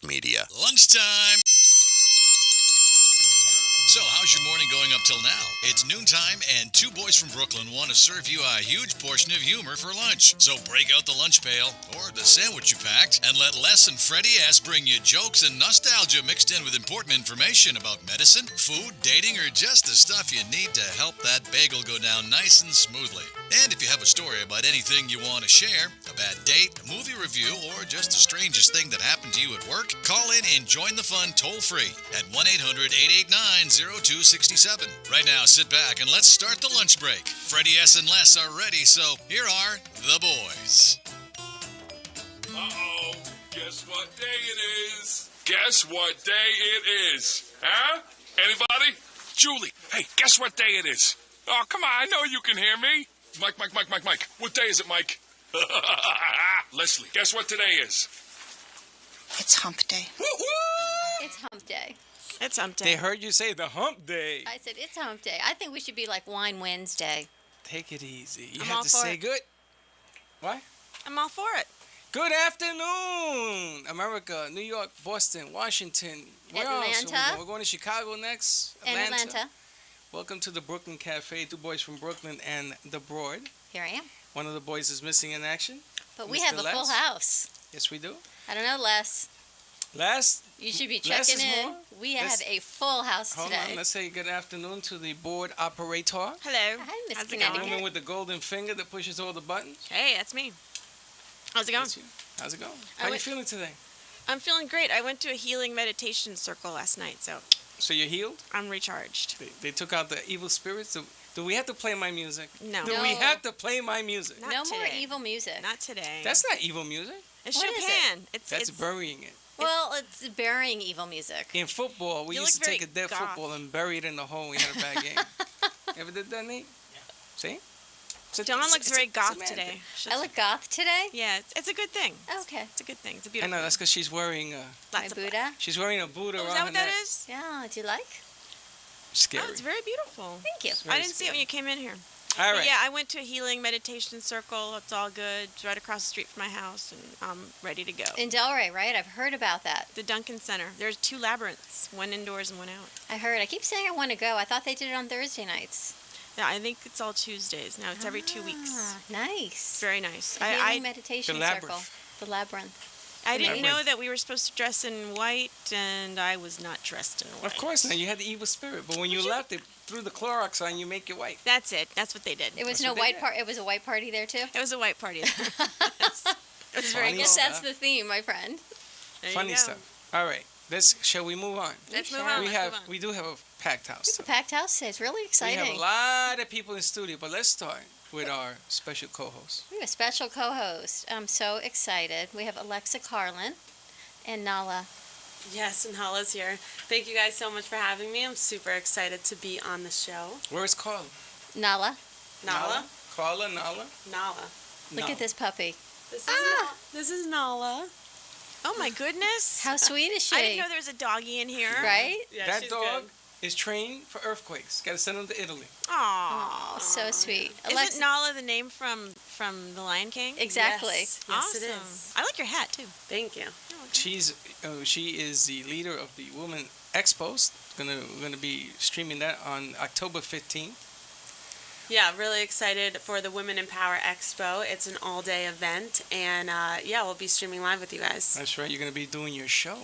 iHeartMedia. Lunchtime. So, how's your morning going up till now? It's noontime, and two boys from Brooklyn want to serve you a huge portion of humor for lunch. So break out the lunch pail, or the sandwich you packed, and let Les and Freddie S. bring you jokes and nostalgia mixed in with important information about medicine, food, dating, or just the stuff you need to help that bagel go down nice and smoothly. And if you have a story about anything you want to share, a bad date, a movie review, or just the strangest thing that happened to you at work, call in and join the fun toll-free at 1-800-889-0267. Right now, sit back and let's start the lunch break. Freddie S. and Les are ready, so here are the boys. Uh-oh, guess what day it is? Guess what day it is? Huh? Anybody? Julie, hey, guess what day it is? Oh, come on, I know you can hear me. Mike. What day is it, Mike? Leslie, guess what today is? It's hump day. Woo-woo! It's hump day. It's hump day. They heard you say the hump day. I said it's hump day. I think we should be like Wine Wednesday. Take it easy. You I'm have all to for say it. good. What? I'm all for it. Good afternoon, America, New York, Boston, Washington. Where else are we Atlanta. going? We're going to Chicago next. In Atlanta. Welcome to the Brooklyn Cafe. Two boys from Brooklyn and the Broad. Here I am. One of the boys is missing in action. But we Mr. have a full Les? house. Yes, we do. I don't know, Les. Last, You should be Les checking is in. more? We Let's- have a full house hold today. on. Let's say good afternoon to the board operator. Hello. Hi, Miss How's it The going? Connecticut. woman with the golden finger that pushes all the buttons. Hey, that's me. How's it going? That's you. How's it going? I How you went- feeling today? I'm feeling great. I went to a healing meditation circle last night, so So you're healed? I'm recharged. They took out the evil spirits. Do we have to play my music? No. Do No. we have to play my music? Not No more today. evil music. Not today. That's not evil music. it's What is it? Chopin. It's That's burying it. Well, it's burying evil music. In football, we You used look to take a very dead goth. football and bury it in the hole. We had a bad game. You ever did that, Nate? Yeah. See? Dawn looks very goth semantic. today. I look goth today? Yeah, it's a good thing. Okay. It's a good thing. It's a I beautiful know, that's because she's wearing My Lots of- Buddha? she's wearing a Buddha Oh, around is that her what that neck. is? Yeah, do you like? Scary. Oh, it's very beautiful. Thank you. very I didn't see it scary. when you came in here. All But right. yeah, I went to a healing meditation circle. It's all good. It's right across the street from my house, and I'm ready to go. In Delray, right? I've heard about that. The Duncan Center. There's 2 labyrinths, one indoors and one out. I heard. I keep saying I want to go. I thought they did it on Thursday nights. Yeah, I think it's all Tuesdays. Now it's every 2 weeks. Ah, nice. It's very nice. The healing I meditation The circle. labyrinth. The labyrinth. didn't know Labyrinth. that we were supposed to dress in white, and I was not dressed in white. Of course, now you had the evil spirit, but when you left, they threw the Clorox on you, make you white. That's it. That's what they did. It was That's no what they white did. part. It was a white party there too. It was a white party. It was very I Funny guess stuff. that's the theme, my friend. There you Funny go. stuff. All right. Shall we move on? Let's We move shall. on. We do have a packed house. It's a So packed house today. It's really we exciting. have a lot of people in studio, but let's start with our special co-host. We have a special co-host. I'm so excited. We have Alexa Carlin and Nala. Yes, and Hala's here. Thank you guys so much for having me. I'm super excited to be on the show. Where's Carla? Nala, Nala? Carla, Nala. Nala. look at this puppy. This is Nala. Oh my goodness. How sweet is she? I didn't know there was a doggy in here. Right? Yeah, That she's dog good. is trained for earthquakes. Got to send him to Italy. Aww. Oh, so sweet. Isn't Nala the name from The Lion King? Exactly. Yes, Awesome. it is. I like your hat too. Thank you. She is the leader of the Women Expos. Gonna be streaming that on October 15th. Yeah, really excited for the Women in Power Expo. It's an all-day event, and yeah, we'll be streaming live with you guys. That's right. You're gonna be doing your show.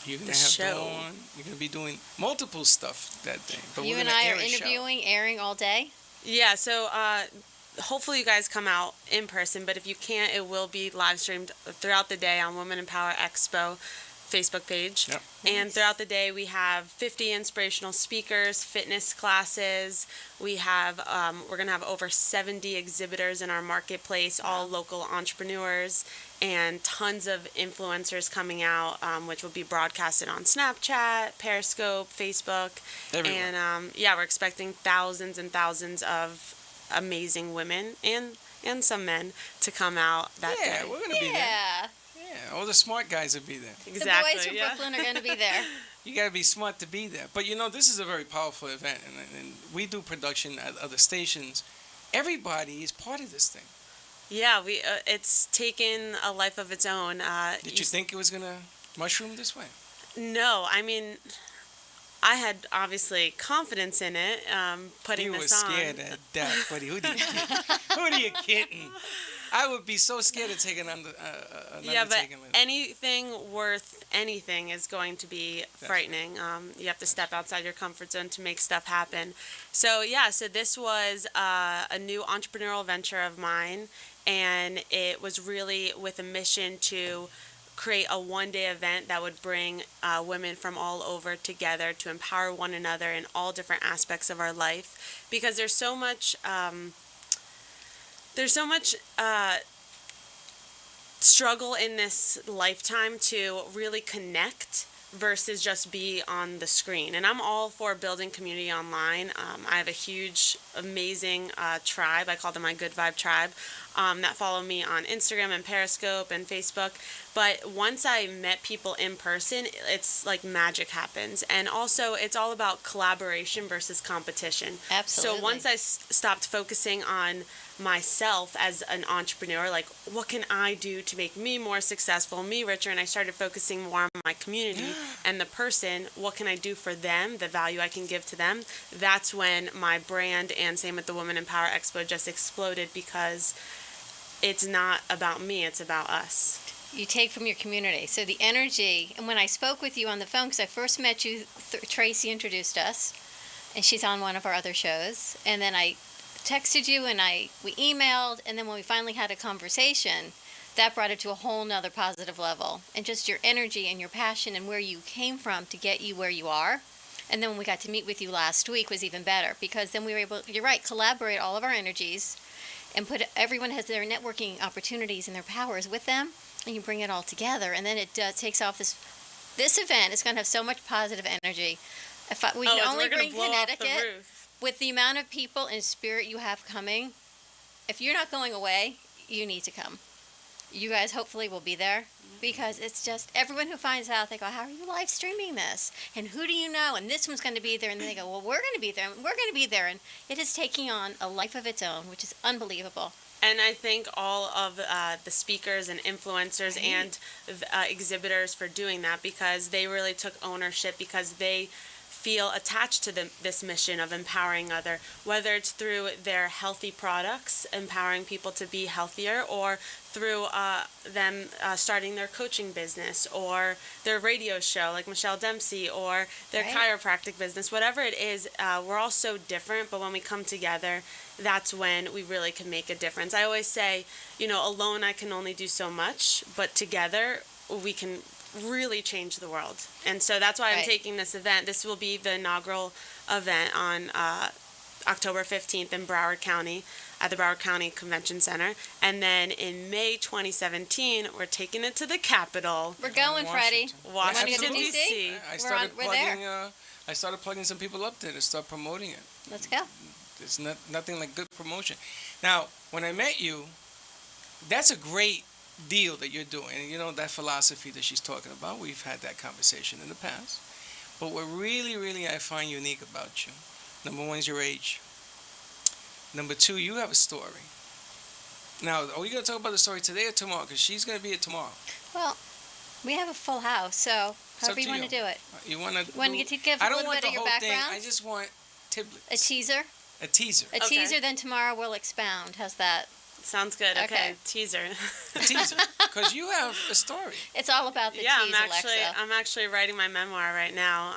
You're gonna The have show. Dawn. You're gonna be doing multiple stuff that day. But You we're and gonna I air are a show. interviewing, airing all day. Yeah, so hopefully you guys come out in person, but if you can't, it will be live streamed throughout the day on Women in Power Expo Facebook page. Yep. And throughout the day, we have 50 inspirational speakers, fitness classes. We have, we're going to have over 70 exhibitors in our marketplace, all local entrepreneurs, and tons of influencers coming out, which will be broadcasted on Snapchat, Periscope, Facebook. Everywhere. And yeah, we're expecting thousands and thousands of amazing women and some men to come out that Yeah, day. we're gonna be there. Yeah. Yeah, all the smart guys will be there. Exactly. The boys from yeah. Brooklyn are going to be there. You gotta be smart to be there. But you know, this is a very powerful event, and we do production at other stations. Everybody is part of this thing. Yeah, we it's taken a life of its own. Did you think it was gonna mushroom this way? No, I mean, I had obviously confidence in it, putting You were this on. scared to death, buddy. Who do you kidding? Who do you kidding? I would be so scared of taking an Yeah, but undertaking like that. anything worth anything is going to be frightening. You have to step outside your comfort zone to make stuff happen. So so this was a new entrepreneurial venture of mine, and it was really with a mission to create a one-day event that would bring women from all over together to empower one another in all different aspects of our life, because there's so much struggle in this lifetime to really connect versus just be on the screen. And I'm all for building community online. I have a huge, amazing tribe. I call them my Good Vibe Tribe, that follow me on Instagram and Periscope and Facebook. But once I met people in person, it's like magic happens. And also, it's all about collaboration versus competition. Absolutely. So once I stopped focusing on myself as an entrepreneur, like what can I do to make me more successful, me richer, and I started focusing more on my community and the person, what can I do for them, the value I can give to them. That's when my brand, and same with the Women in Power Expo, just exploded, because it's not about me, it's about us. You take from your community. So the energy, and when I spoke with you on the phone, because I first met you, Tracy introduced us, and she's on one of our other shows, and then I texted you and we emailed, and then when we finally had a conversation, that brought it to a whole nother positive level. And just your energy and your passion and where you came from to get you where you are. And then when we got to meet with you last week was even better, because then we were able, you're right, collaborate all of our energies and everyone has their networking opportunities and their powers with them, and you bring it all together, and then it takes off this event is going to have so much positive energy. We can only bring Connecticut. With the amount of people and spirit you have coming, if you're not going away, you need to come. You guys hopefully will be there, because it's just everyone who finds out, they go, how are you live streaming this? And who do you know? And this one's going to be there. And then they go, well, we're going to be there. And we're going to be there. And it is taking on a life of its own, which is unbelievable. And I thank all of the speakers and influencers and exhibitors for doing that, because they really took ownership, because they feel attached to this mission of empowering other, whether it's through their healthy products, empowering people to be healthier, or through them starting their coaching business, or their radio show like Michelle Dempsey, or their chiropractic business. Whatever it is, we're all so different, but when we come together, that's when we really can make a difference. I always say, alone I can only do so much, but together we can really change the world. And so that's why I'm taking this event. This will be the inaugural event on October 15th in Broward County at the Broward County Convention Center. And then in May 2017, we're taking it to the Capitol. We're going, Freddie. Washington, D.C. I started plugging some people up there to start promoting it. Let's go. There's nothing like good promotion. Now, when I met you, that's a great deal that you're doing, and that philosophy that she's talking about. We've had that conversation in the past, but what really I find unique about you, number one, is your age. Number two, you have a story. Now, are we going to talk about the story today or tomorrow? Because she's going to be here tomorrow. Well, we have a full house, so however you want to do it. You want to give a little bit of your background? I just want tidbits. A teaser. A teaser, then tomorrow we'll expound. How's that? Sounds good. Okay. Teaser. A teaser. Because you have a story. It's all about the tease, Alexa. I'm actually writing my memoir right now.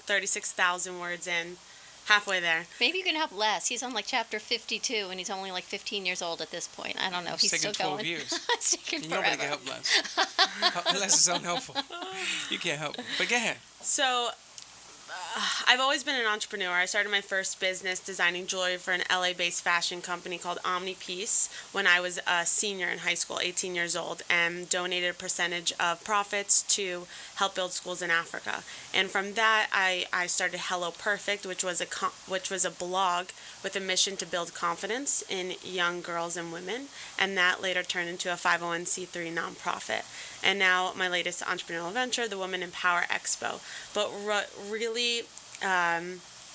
36,000 words in. Halfway there. Maybe you can help Les. He's on chapter 52, and he's only 15 years old at this point. I don't know. He's still going. 12 years. It's taking forever. Nobody can help Les. Les is unhelpful. You can't help him. But go ahead. So, I've always been an entrepreneur. I started my first business designing jewelry for an LA-based fashion company called Omni Peace when I was a senior in high school, 18 years old, and donated a percentage of profits to help build schools in Africa. And from that, I started Hello Perfect, which was a blog with a mission to build confidence in young girls and women, and that later turned into a 501c3 nonprofit. And now my latest entrepreneurial venture, the Women in Power Expo. But really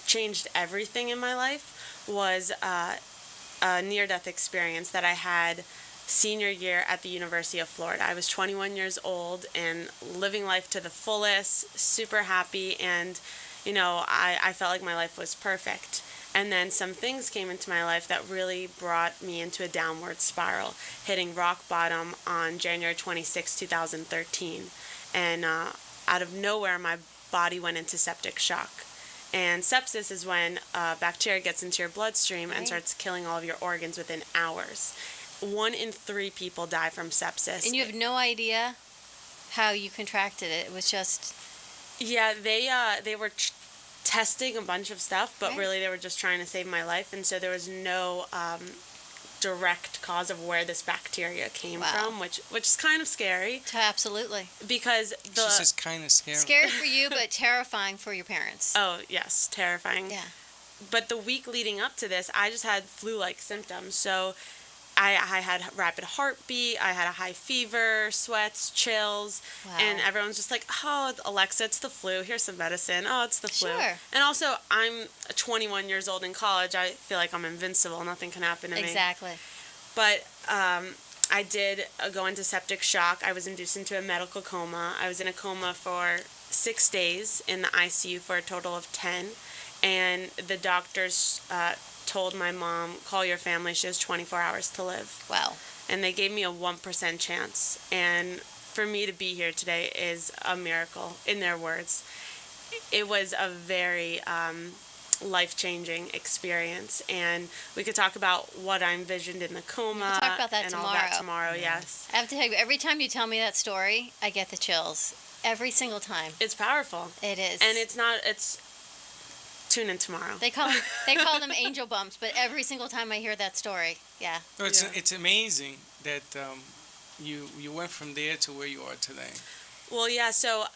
changed everything in my life was a near-death experience that I had senior year at the University of Florida. I was 21 years old and living life to the fullest, super happy, and I felt like my life was perfect. And then some things came into my life that really brought me into a downward spiral, hitting rock bottom on January 26, 2013. And out of nowhere, my body went into septic shock. And sepsis is when bacteria gets into your bloodstream and starts killing all of your organs within hours. 1 in 3 people die from sepsis. And you have no idea how you contracted it. It was just... Yeah, they were testing a bunch of stuff, but really they were just trying to save my life. And so there was no direct cause of where this bacteria came from, which is kind of scary. Absolutely. Because She says kind of scary. Scary for you, but terrifying for your parents. Oh, yes, terrifying. Yeah. But the week leading up to this, I just had flu-like symptoms. So I had rapid heartbeat, I had a high fever, sweats, chills, and everyone's just like, oh, Alexa, it's the flu. Here's some medicine. Oh, it's the flu. Sure. And also, I'm 21 years old in college. I feel like I'm invincible. Nothing can happen to me. Exactly. But I did go into septic shock. I was induced into a medical coma. I was in a coma for 6 days in the ICU for a total of 10. And the doctors told my mom, call your family, she has 24 hours to live. Wow. And they gave me a 1% chance. And for me to be here today is a miracle, in their words. It was a very life-changing experience. And we could talk about what I envisioned in the coma. We can talk about that and tomorrow. all that tomorrow, yes. I have to tell you, every time you tell me that story, I get the chills. Every single time. It's powerful. It is. And it's tune in tomorrow. They call them angel bumps, but every single time I hear that story, yeah. No, it's amazing that you went from there to where you are today. Well, yeah, so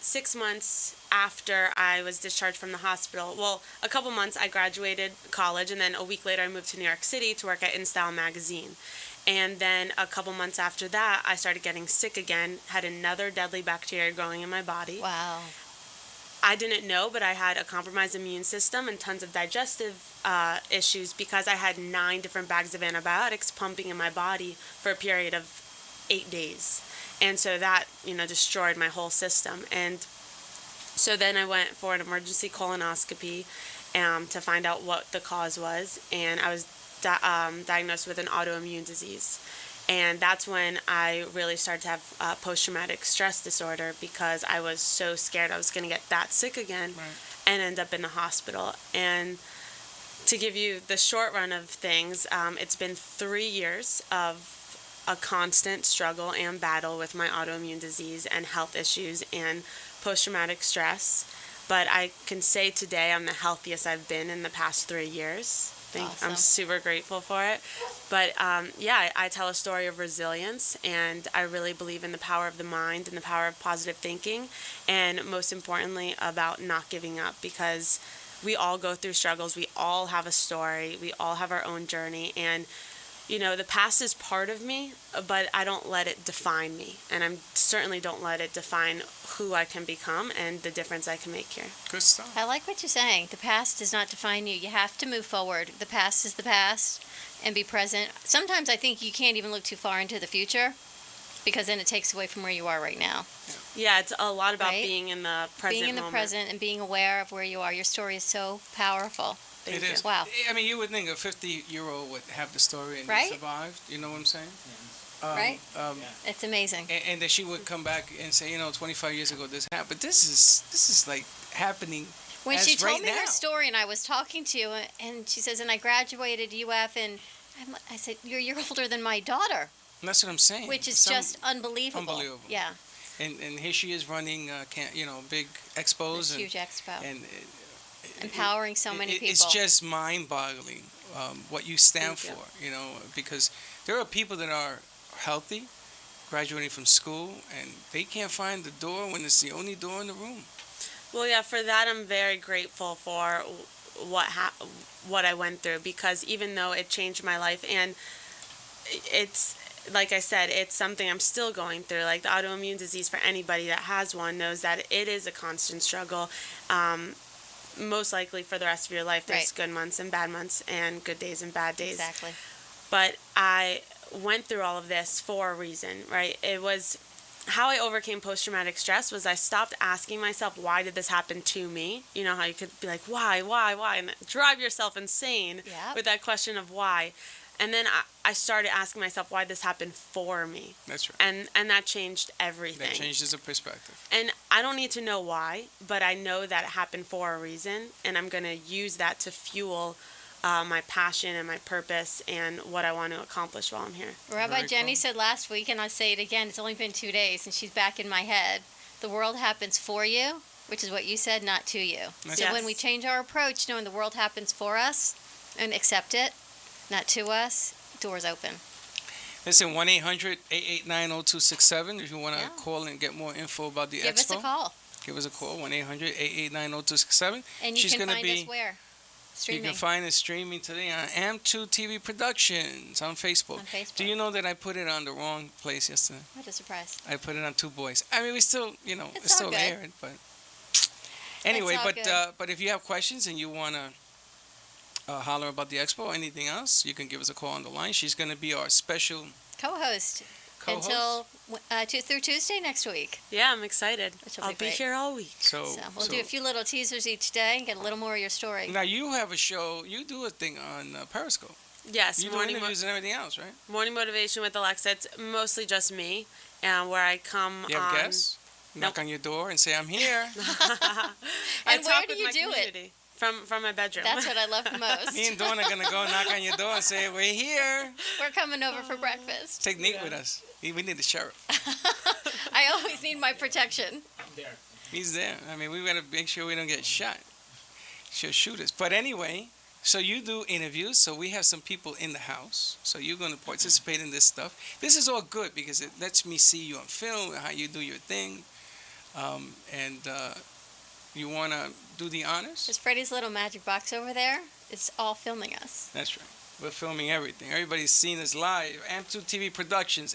6 months after I was discharged from the hospital, well, a couple months I graduated college, and then a week later I moved to New York City to work at InStyle magazine. And then a couple months after that, I started getting sick again, had another deadly bacteria growing in my body. Wow. I didn't know, but I had a compromised immune system and tons of digestive issues because I had 9 different bags of antibiotics pumping in my body for a period of 8 days. And so that, destroyed my whole system. And so then I went for an emergency colonoscopy to find out what the cause was. And I was diagnosed with an autoimmune disease. And that's when I really started to have post-traumatic stress disorder because I was so scared I was going to get that sick again and end up in the hospital. And to give you the short run of things, it's been 3 years of a constant struggle and battle with my autoimmune disease and health issues and post-traumatic stress. But I can say today I'm the healthiest I've been in the past 3 years. Awesome. I'm super grateful for it. But I tell a story of resilience, and I really believe in the power of the mind and the power of positive thinking, and most importantly about not giving up, because we all go through struggles. We all have a story. We all have our own journey, and the past is part of me, but I don't let it define me, and I certainly don't let it define who I can become and the difference I can make here. Good stuff. I like what you're saying. The past does not define you. You have to move forward. The past is the past and be present. Sometimes I think you can't even look too far into the future because then it takes away from where you are right now. Yeah, it's a lot about Right? being in the present Being in the moment. present and being aware of where you are. Your story is so powerful. Thank It you. is. Wow. I mean, you would think a 50-year-old would have the story and Right? survive. You know what I'm saying? Right? It's amazing. And that she would come back and say, 25 years ago this happened. But this is like happening. When as she told right me her now. story and I was talking to you, and she says, and I graduated UF, and I said, you're a year older than my daughter, And that's what I'm saying. which is just unbelievable. Unbelievable. Yeah, And here she is running, big expos it's and huge expo. and Empowering so many people. It's just mind-boggling what you stand Thank you. for. Because there are people that are healthy, graduating from school, and they can't find the door when it's the only door in the room. Well, yeah, for that I'm very grateful for what I went through, because even though it changed my life, and it's, like I said, it's something I'm still going through. Like the autoimmune disease, for anybody that has one, knows that it is a constant struggle. Most likely for the rest of your life, there's Right. good months and bad months, and good days and bad days. Exactly. But went through all of this for a reason, right? It was how I overcame post-traumatic stress was I stopped asking myself, why did this happen to me? You know how you could be like, why, and drive yourself insane Yep. with that question of why. And then I started asking myself why this happened for me. That's right. And that changed everything. That changes the perspective. And I don't need to know why, but I know that it happened for a reason, and I'm going to use that to fuel my passion and my purpose and what I want to accomplish while I'm here. Rabbi Very Jenny cool. said last week, and I'll say it again, it's only been 2 days, and she's back in my head. The world happens for you, which is what you said, not to you. That's So right. when we change our approach, knowing the world happens for us and accept it, not to us, doors open. Listen, 1-800-889-0267 if you want to Yeah. call and get more info about the Give expo. us a call. Give us a call, 1-800-889-0267. And you She's can gonna find be- us where? You Streaming can find us streaming today on AM2 TV Productions on Facebook. on Facebook. Do you know that I put it on the wrong place yesterday? What a surprise. I put it on Two Boys. I mean, we still, It's it's still all good. aired, but anyway. all But good. but if you have questions and you wanna holler about the expo, or anything else, you can give us a call on the line. She's gonna be our special Co-host co-host. until through Tuesday next week. Yeah, I'm excited. Which will I'll be be great. here all week. So, So we'll do a few little teasers each day and get a little more of your story. Now you have a show. You do a thing on Periscope. Yes, You do interviews and everything else, right? morning motivation with Alexa. It's mostly just me, where I come You have on. guests. Knock on your door and say, "I'm here." I And where talk do with you my do it? community. From my bedroom. That's what I love the most. Me and Dawn are gonna go knock on your door and say, "We're here." We're coming over for breakfast. Take Nick with us. We need the sheriff. I always need my protection. He's there. I mean, we gotta make sure we don't get shot. She'll shoot us. But anyway, so you do interviews. So we have some people in the house. So you're gonna participate in this stuff. This is all good because it lets me see you on film, how you do your thing, and you wanna do the honors. There's Freddie's little magic box over there. It's all filming us. That's right. We're filming everything. Everybody's seeing us live. AM2 TV Productions,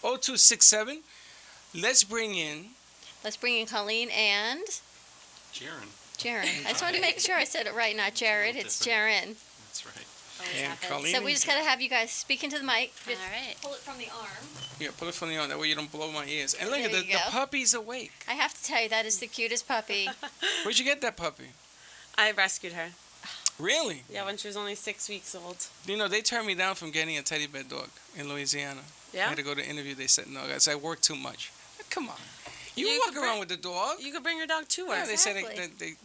800-889-0267. Let's bring in Let's bring in Colleen and Jaron. Jaren. I just wanted to make sure I said it right, not Jared. It's Jaren. That's right. and Colleen. So we just gotta have you guys speak into the mic. Just All right. pull it from the arm. Yeah, put it from the on. That way you don't blow my ears. And look There at the you go. puppy's awake. I have to tell you, that is the cutest puppy. Where'd you get that puppy? I rescued her. Really? Yeah, when she was only 6 weeks old. You know, they turned me down from getting a teddy bear dog in Louisiana. I Yeah. had to go to an interview. They said, no, I said, I work too much. Come on. You, You walk could around bring- with the dog. You could bring your dog to her. Yeah, they said Exactly.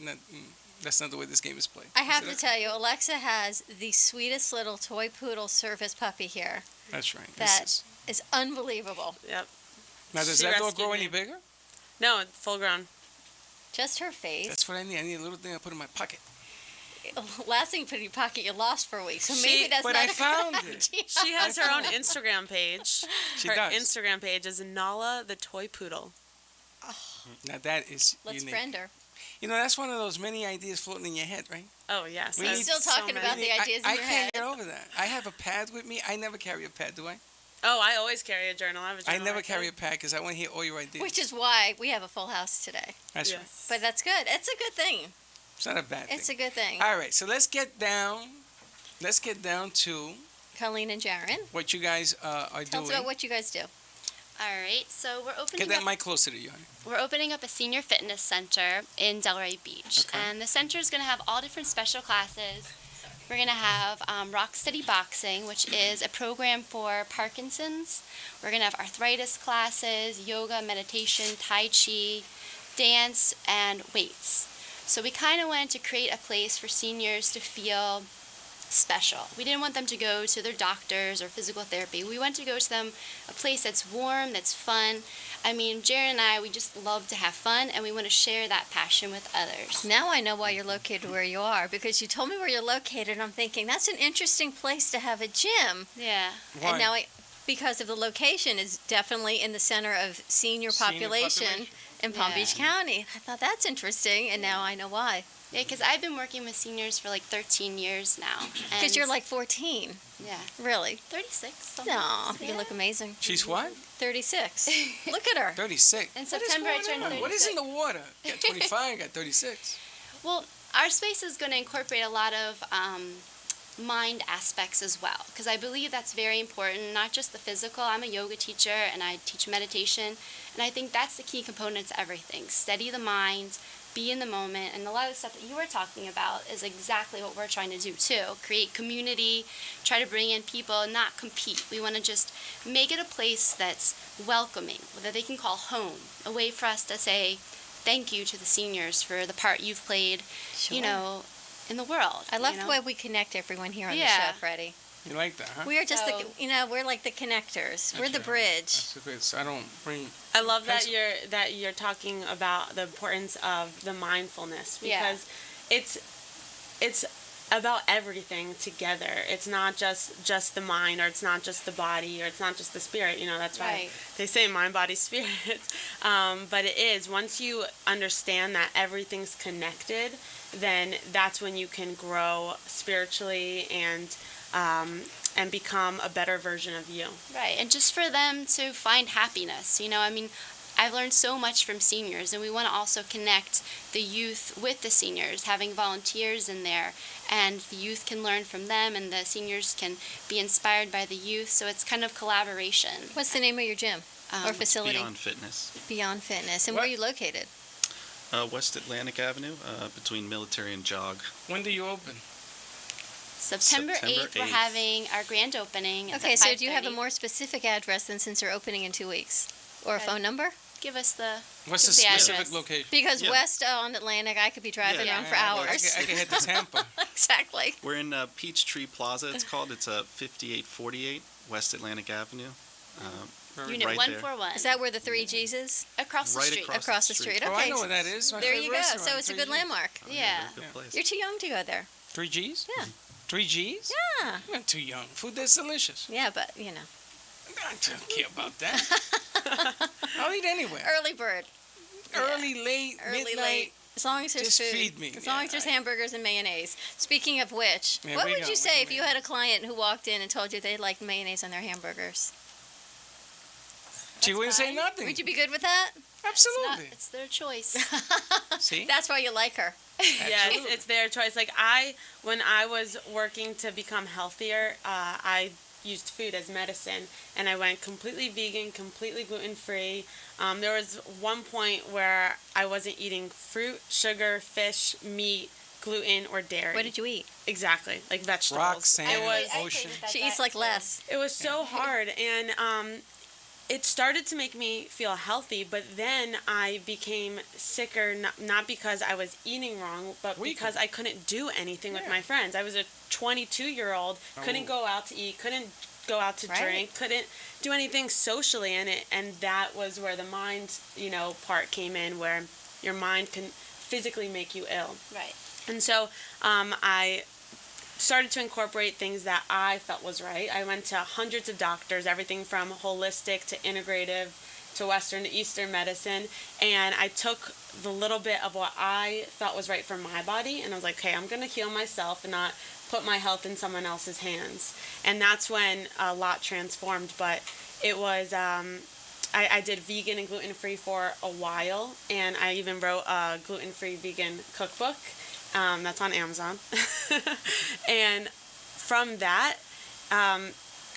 that's not the way this game is played. I have said, to tell you, Alexa has the sweetest little toy poodle service puppy here. That's right. That This is, is unbelievable. Yep. now, does She that dog rescued grow me. any bigger? No, full grown. Just her face. That's what I need. I need a little thing I put in my pocket. Last thing you put in your pocket, you lost for a week. So She- maybe that's but not I a found good it. idea. She has her own Instagram page. She her does. Instagram page is Nala the Toy Poodle. Now, that is Let's unique. friend her. You know, that's one of those many ideas floating in your head, right? Oh, yes. We there's need- Still so talking many. about the ideas in I your can't head. get over that. I have a pad with me. I never carry a pad, do I? Oh, I always carry a journal. I have a I journal. never right carry there. a pad because I want to hear all your ideas. Which is why we have a full house today. That's right. Yes. But that's good. It's a good thing. It's not a bad thing. It's a good thing. All right, so let's get down to Colleen and Jaren, what you guys are tell us doing. about what you guys do. All right. So we're Get opening that up. mic closer to you, honey. We're opening up a senior fitness center in Delray Beach, Okay. and the center is going to have all different special classes. We're going to have Rock Steady Boxing, which is a program for Parkinson's. We're going to have arthritis classes, yoga, meditation, Tai Chi, dance, and weights. So we kind of wanted to create a place for seniors to feel special. We didn't want them to go to their doctors or physical therapy. We want to go to them a place that's warm, that's fun. I mean, Jared and I, we just love to have fun, and we want to share that passion with others. Now I know why you're located where you are, because you told me where you're located, and I'm thinking that's an interesting place to have a gym. Yeah. Why? And now, because of the location, is definitely in the center of senior population in Palm Yeah. Beach County. I thought that's interesting, and now I know why. Yeah, because I've been working with seniors for like 13 years now. Because and- you're like 14, Yeah. really. 36. No, almost. you look amazing. She's what? 36. Look at her. 36. In What is September, I going turned on? 36. What is in the water? Got 25, got 36. Well, our space is going to incorporate a lot of mind aspects as well, because I believe that's very important, not just the physical. I'm a yoga teacher and I teach meditation, and I think that's the key component to everything. Steady the mind, be in the moment, and a lot of the stuff that you were talking about is exactly what we're trying to do too. Create community, try to bring in people, not compete. We want to just make it a place that's welcoming, that they can call home, a way for us to say thank you to the seniors for the part you've played, you know, in the world. I love you know? the way we connect everyone here on the Yeah. show, Freddie. You like that, huh? We are just So- we're like the connectors. We're the right. bridge. That's a good. So I don't bring. I love that Pencil. you're talking about the importance of the mindfulness, Yeah. because it's about everything together. It's not just the mind, or it's not just the body, or it's not just the spirit. You know, that's why Right. they say mind, body, spirit. But it is, once you understand that everything's connected, then that's when you can grow spiritually and become a better version of you. Right, and just for them to find happiness, you know, I mean, I've learned so much from seniors, and we want to also connect the youth with the seniors, having volunteers in there, and the youth can learn from them, and the seniors can be inspired by the youth, so it's kind of collaboration. What's the name of your gym or facility? Beyond Fitness. Beyond Fitness. And What? where are you located? West Atlantic Avenue, between Military and Jog. When do you open? September September 8th, we're 8th. having our grand opening. It's Okay, at so do you have a 5:30. more specific address than since you're opening in 2 weeks? Or a Okay. phone number? Give us the... What's the The specific address. location? Because Yeah. west on Atlantic, I could be driving Yeah. around for Yeah, I hours. can head to Tampa. Exactly. We're in Peachtree Plaza, it's called. It's 5848 West Atlantic Avenue. Unit right there. 141. Is that where the Three G's is? across the Right street? Across the street. Oh, Okay. I know where that is. My There favorite you go. restaurant, So it's a 3 good Gs. landmark. Oh, Yeah. Good place. You're too young to go there. 3 G's? Yeah. 3 G's? Yeah. I'm not too young. Food that's delicious. Yeah, but, you know. I don't care about that. I'll eat anywhere. Early bird. Early, late, Early, midnight. late. As long as there's Just food. feed me. As long Yeah, as there's I- hamburgers and mayonnaise. Speaking of which, Yeah, what we would go you with say the if you had a client who walked in and told you they liked mayonnaise on their hamburgers? She wouldn't say fine. nothing. Would you be good with that? Absolutely. It's their choice. See? That's why you like her. Yeah, Absolutely. it's their choice. Like when I was working to become healthier, I used food as medicine, and I went completely vegan, completely gluten-free. There was one point where I wasn't eating fruit, sugar, fish, meat, gluten, or dairy. What did you eat? Exactly, like vegetables. Rock, sand, It was ocean. She eats like less. it was so hard, and it started to make me feel healthy, but then I became sicker, not because I was eating wrong, but Weaker. because I couldn't do anything with Yeah. my friends. I was a 22-year-old, couldn't Oh. go out to eat, couldn't go out to Right. drink, couldn't do anything socially in it, and that was where the mind, part came in, where your mind can physically make you ill. Right. And so I started to incorporate things that I felt was right. I went to hundreds of doctors, everything from holistic to integrative to Western to Eastern medicine. And I took the little bit of what I felt was right for my body, and I was like, okay, I'm going to heal myself and not put my health in someone else's hands. And that's when a lot transformed. But it was... I did vegan and gluten-free for a while, and I even wrote a gluten-free vegan cookbook. That's on Amazon. And from that,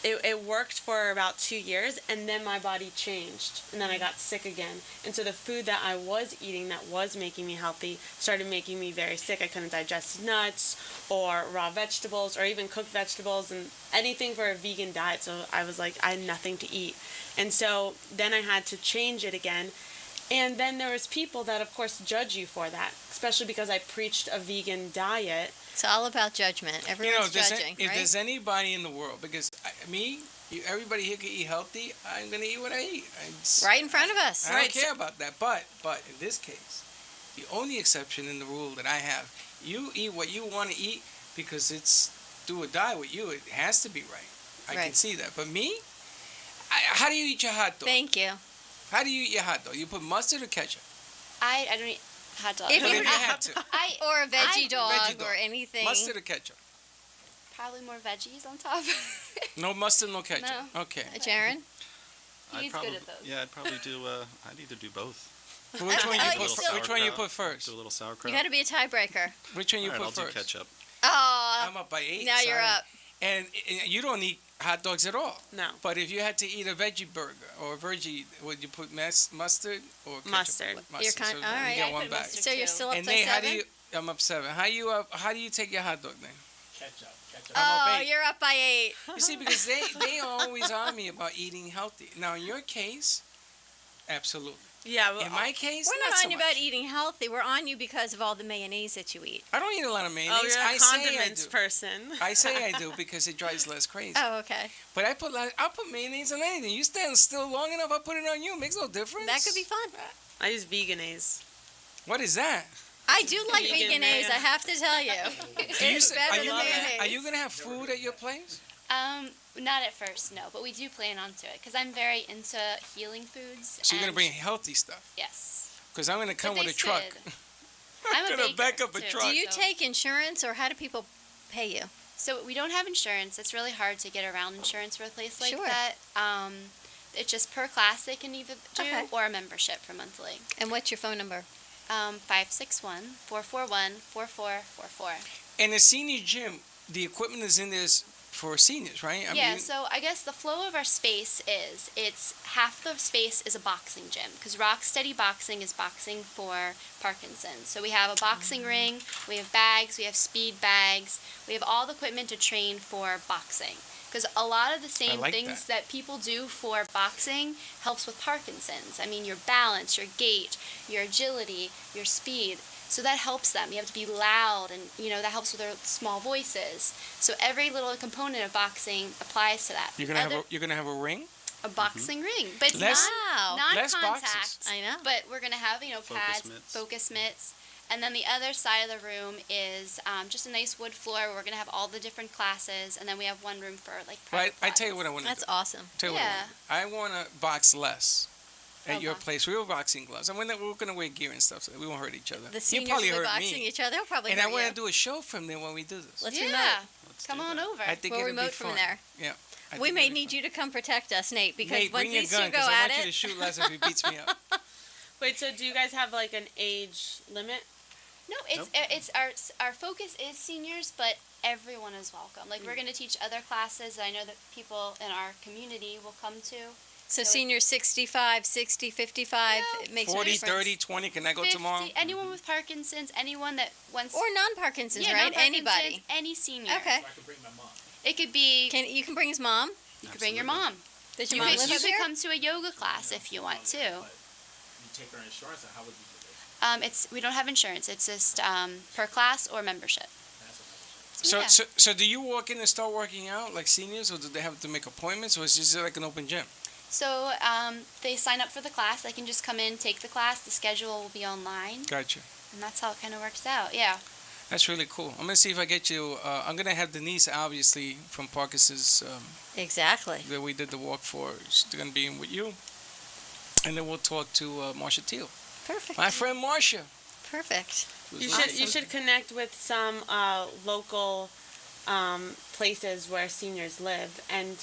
it worked for about 2 years, and then my body changed, and then I got sick again. And so the food that I was eating that was making me healthy started making me very sick. I couldn't digest nuts or raw vegetables or even cooked vegetables and anything for a vegan diet. So I was like, I had nothing to eat. And so then I had to change it again. And then there was people that, of course, judge you for that, especially because I preached a vegan diet. It's all about judgment. Everyone's judging, if right? there's anybody in the world, because everybody here can eat healthy, I'm going to eat what I eat. Right in front of us. I don't care about that. But in this case, the only exception in the rule that I have, you eat what you want to eat because it's do or die with you. It has to be right. I can Right. see that. But me, how do you eat your hot dog? Thank you. How do you eat your hot dog? You put mustard or ketchup? I don't eat hot dogs. If But you if you had to, Or a veggie dog Veggie dog. or anything. mustard or ketchup? Probably more veggies on top. No mustard, no ketchup. No. Okay. Jaron? He's good at those. Yeah, I'd probably do. I'd either do both. So which one Oh, you you put? still- Which one you put first? Do a little sauerkraut. You got to be a tiebreaker. Which one you All right, put I'll first? do ketchup. Oh, I'm up by 8. Now you're sorry. up. And you don't eat hot dogs at all. No. But if you had to eat a veggie burger or a veggie, would you put mustard or ketchup? Mustard. You're kind- so all right. You I get one put back. mustard. So you're still up And by Nate, how 7? do you? I'm up 7. How do you take your hot dog then? Ketchup. Oh, eight. you're up by 8. You see, because they are always on me about eating healthy. Now, in your case, absolutely. Yeah. Well, In my case, We're not so on you much. about eating healthy. We're on you because of all the mayonnaise that you eat. I don't eat a lot of mayonnaise. oh, you're I a say I condiments do. person. I say I do because it drives less crazy. Oh, okay. But I'll put mayonnaise on anything. You stand still long enough, I'll put it on you. It makes no difference. That could be fun. I use veganese. What is that? I do like Vegan veganese, mayo. I have to tell you. It's better than mayonnaise. Are you gonna have food at your place? Not at first, no, but we do plan onto it because I'm very into healing foods. So you're gonna and- bring healthy stuff? Yes. Because I'm gonna come But with a they truck. should. I'm a gonna baker, back up a too, truck. Do you so- take insurance or how do people pay you? So we don't have insurance. It's really hard to get around insurance for a place like Sure. that. It's just per class they can either do Okay. or a membership for monthly. And what's your phone number? 561-441-4444. And the senior gym, the equipment is in this for seniors, right? I Yeah, mean, so I guess the flow of our space is it's half the space is a boxing gym because Rock Steady Boxing is boxing for Parkinson's. So we have a boxing ring, we have bags, we have speed bags, we have all the equipment to train for boxing. Because a lot of the same like things that people do for boxing helps with Parkinson's. I mean, your balance, your gait, your agility, your speed. So that helps them. You have to be loud, and that helps with their small voices. So every little component of boxing applies to that. you're gonna have a ring. a boxing ring, but it's Less- Wow. less non-contact. boxes. I know. But we're gonna have Focus pads, mitts. focus mitts, and then the other side of the room is just a nice wood floor. Where we're gonna have all the different classes, and then we have one room for like Right. private I tell you what I classes. want to That's awesome. Tell you Yeah. what I want to box less at your Okay. place. Real boxing gloves. And we're gonna wear gear and stuff, so we won't hurt each other. The You seniors probably will be hurt boxing me. each other. They'll probably And I hurt want you. to do a show from there when we do this. Let's Yeah, remote. Let's come do on that. over. I think We'll it'll be remote from fun. there. Yeah. I We think may it'll be need you to come protect us, Nate, because Nate, once bring your these gun two go because I at want you to it. shoot less if he beats me up. Wait, so do you guys have like an age limit? No, it's our focus is seniors, but everyone is welcome. Like we're gonna teach other classes that I know that people in our community will come to. So So seniors 65, 60, 55, Yeah. it makes no 40, difference. 30, 20. Can I go 50, tomorrow? anyone with Parkinson's, anyone that wants Or non-Parkinson's, yeah, right? non-Parkinson's, Anybody. any senior. Okay. So I could bring my mom. It could be You can bring his mom. you could bring your mom. Does You your mom could, live you up could here? come to a yoga class if you want to. But you take her insurance, or how would you do this? We don't have insurance. It's just per class or membership. That's what I was saying. So do you walk in and start working out like seniors, or do they have to make appointments, or is this like an open gym? So they sign up for the class. They can just come in, take the class. The schedule will be online, Gotcha. and that's how it kind of works out. Yeah. That's really cool. I'm gonna see if I get you. I'm gonna have Denise, obviously from Parkinson's, Exactly. that we did the walk for. She's gonna be in with you, and then we'll talk to Marsha Teal, Perfect. my friend Marsha. Perfect. You should connect with some local places where seniors live, and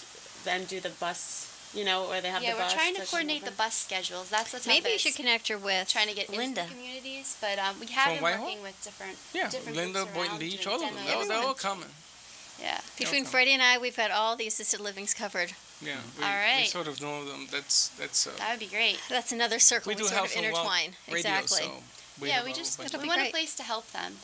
then do the bus. Where they have Yeah, the we're bus. trying to that coordinate the can bus schedules. That's the Maybe you toughest. should connect her with Trying to get Linda. into the communities, but we have From been Whitehall? working with different Yeah, different Linda, groups Boynton around Beach, doing all of them. demos. They're all coming. Yeah. Between Okay. Freddie and I, we've got all the assisted livings covered. Yeah, we, All right. we sort of know them. That's That would be great. That's another circle. we We do sort health of and wealth intertwine. radio, Exactly. so Yeah, have we a just whole bunch That'll we be want great. a place to help them,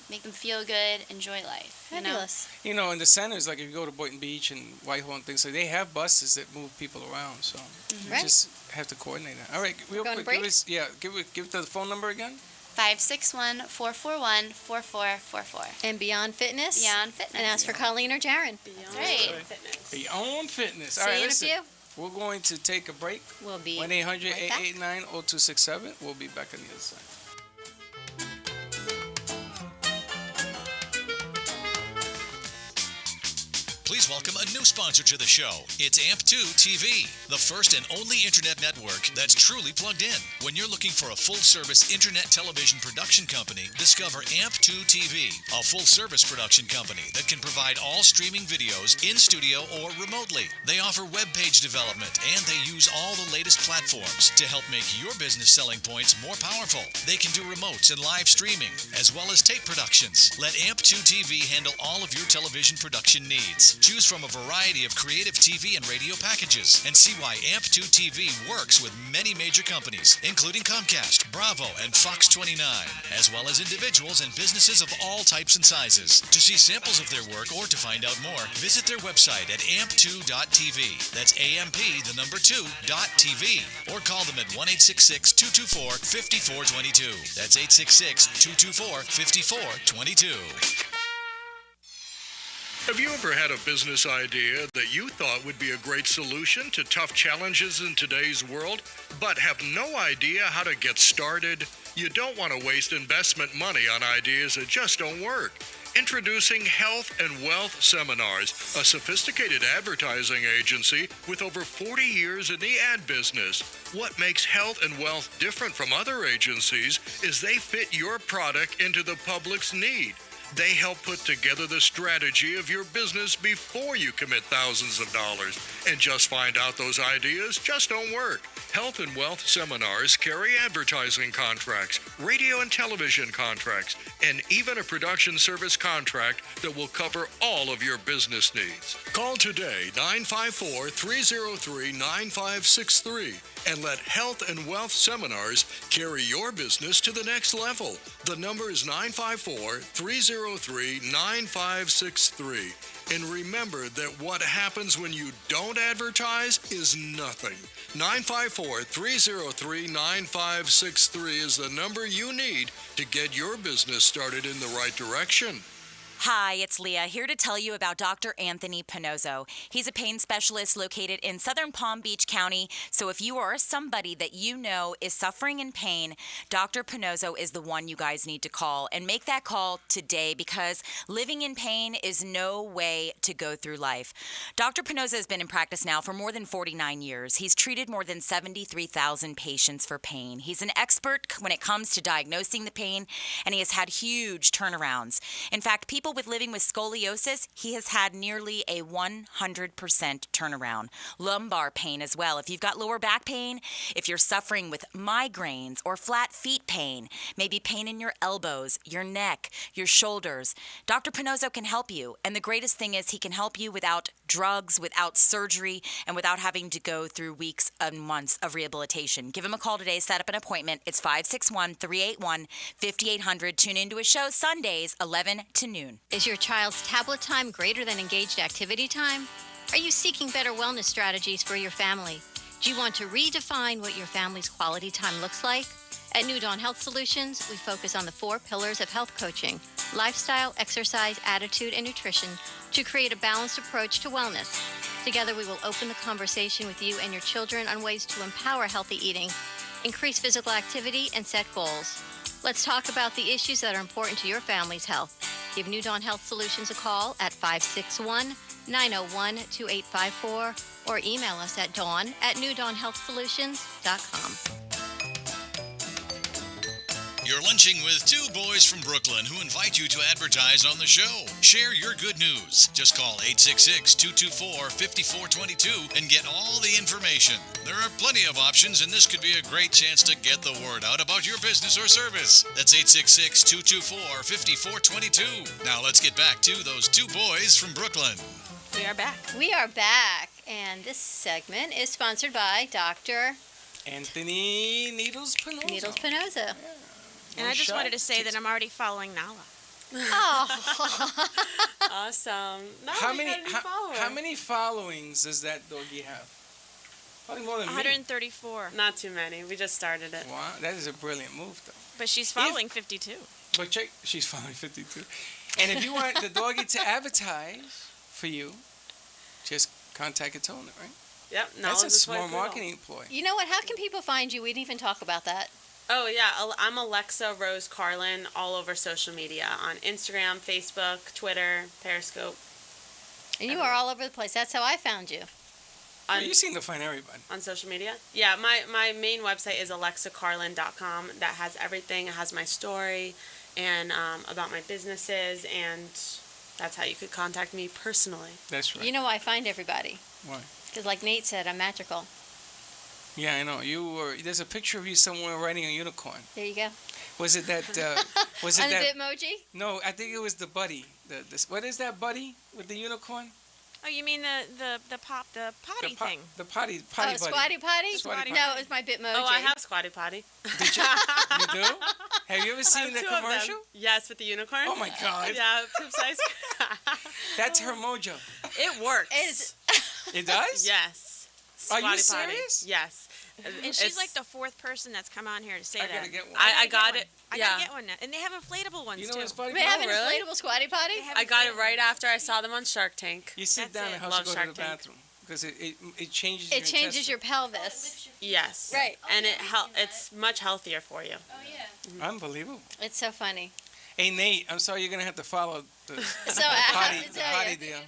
make them feel good, enjoy life. Fabulous. You know, in the centers, like if you go to Boynton Beach and Whitehall and things like, they have buses that move people around. So you Right. just have to coordinate that. All right, real Going to quick, break? give the phone number again. 561-441-4444. And Beyond Fitness. Beyond Fitness. And ask for Colleen or Jaron. Beyond right. Fitness. Beyond Fitness. See All right, you in a listen. few. We're going to take a break. We'll be 1-800-889-0267. We'll be back on the other side. Please welcome a new sponsor to the show. It's AMP2 TV, the first and only internet network that's truly plugged in. When you're looking for a full-service internet television production company, discover AMP2 TV, a full-service production company that can provide all streaming videos in studio or remotely. They offer web page development, and they use all the latest platforms to help make your business selling points more powerful. They can do remotes and live streaming, as well as tape productions. Let AMP2 TV handle all of your television production needs. Choose from a variety of creative TV and radio packages, and see why AMP2 TV works with many major companies, including Comcast, Bravo, and Fox 29, as well as individuals and businesses of all types and sizes. To see samples of their work or to find out more, visit their website at amp2.tv. That's AMP2.TV. Or call them at 1-866-224-5422. That's 866-224-5422. Have you ever had a business idea that you thought would be a great solution to tough challenges in today's world, but have no idea how to get started? You don't want to waste investment money on ideas that just don't work. Introducing Health and Wealth Seminars, a sophisticated advertising agency with over 40 years in the ad business. What makes Health and Wealth different from other agencies is they fit your product into the public's need. They help put together the strategy of your business before you commit thousands of dollars. And just find out those ideas just don't work. Health and Wealth Seminars carry advertising contracts, radio and television contracts, and even a production service contract that will cover all of your business needs. Call today, 954-303-9563, and let Health and Wealth Seminars carry your business to the next level. The number is 954-303-9563. And remember that what happens when you don't advertise is nothing. 954-303-9563 is the number you need to get your business started in the right direction. Hi, it's Leah, here to tell you about Dr. Anthony Pinozzo. He's a pain specialist located in Southern Palm Beach County, so if you are somebody that you know is suffering in pain, Dr. Pinozzo is the one you guys need to call. And make that call today, because living in pain is no way to go through life. Dr. Pinozzo has been in practice now for more than 49 years. He's treated more than 73,000 patients for pain. He's an expert when it comes to diagnosing the pain, and he has had huge turnarounds. In fact, people with living with scoliosis, he has had nearly a 100% turnaround. Lumbar pain as well. If you've got lower back pain, if you're suffering with migraines or flat feet pain, maybe pain in your elbows, your neck, your shoulders, Dr. Pinozzo can help you. And the greatest thing is he can help you without drugs, without surgery, and without having to go through weeks and months of rehabilitation. Give him a call today. Set up an appointment. It's 561-381-5800. Tune into his show Sundays, 11 to noon. Is your child's tablet time greater than engaged activity time? Are you seeking better wellness strategies for your family? Do you want to redefine what your family's quality time looks like? At New Dawn Health Solutions, we focus on the 4 pillars of health coaching: lifestyle, exercise, attitude, and nutrition to create a balanced approach to wellness. Together, we will open the conversation with you and your children on ways to empower healthy eating, increase physical activity, and set goals. Let's talk about the issues that are important to your family's health. Give New Dawn Health Solutions a call at 561-901-2854 or email us at dawn@newdawnhealthsolutions.com. You're lunching with 2 boys from Brooklyn who invite you to advertise on the show. Share your good news. Just call 866-224-5422 and get all the information. There are plenty of options, and this could be a great chance to get the word out about your business or service. That's 866-224-5422. Now let's get back to those 2 boys from Brooklyn. We are back. We are back, and this segment is sponsored by Dr. Anthony Needles Pinozzo. Yeah. And I just wanted to say that I'm already following Nala. Oh. Awesome. No, how many followings does that doggy have? Probably more than 134. Not too many. We just started it. Wow, that is a brilliant move, though. But she's following 52. But check, she's following 52. And if you want the doggy to advertise for you, just contact Atona, right? Yep. That's a smart marketing ploy. You know what? How can people find you? We didn't even talk about that. Oh, yeah. I'm Alexa Rose Carlin all over social media on Instagram, Facebook, Twitter, Periscope. And you are all over the place. That's how I found you. You seem to find everybody. On social media? Yeah, my main website is alexacarlin.com. That has everything. It has my story and about my businesses, and that's how you could contact me personally. That's right. You know why I find everybody? Why? Because like Nate said, I'm magical. Yeah, I know. There's a picture of you somewhere riding a unicorn. There you go. Was it that? Was it On that? the Bitmoji? No, I think it was the buddy. What is that buddy with the unicorn? Oh, you mean the potty thing? The potty Oh, buddy. Squatty Potty? Squatty No, it was my Bitmoji. Oh, I have Squatty Potty. Did you? You do? Have you ever seen the Two of them. commercial? Yes, with the unicorn. Oh my God. Yeah, poop size. That's her mojo. It works. It does? Yes. Are you Squatty Potty. serious? Yes. And she's like the fourth person that's come on here to say I that. gotta get one. I got it. I Yeah. gotta get one now. And they have inflatable ones You know too. what Squatty They have Potty? an really? inflatable Squatty Potty? They have I got it inflatable. right after I saw them on Shark Tank. You sit That's down it. and helps Love you go to Shark the Tank. bathroom because it changes. It changes your pelvis. Yes. Right. And it's much healthier for you. Unbelievable. It's so funny. Hey Nate, I'm sorry you're gonna have to follow the So I potty, have to the tell potty you, deal.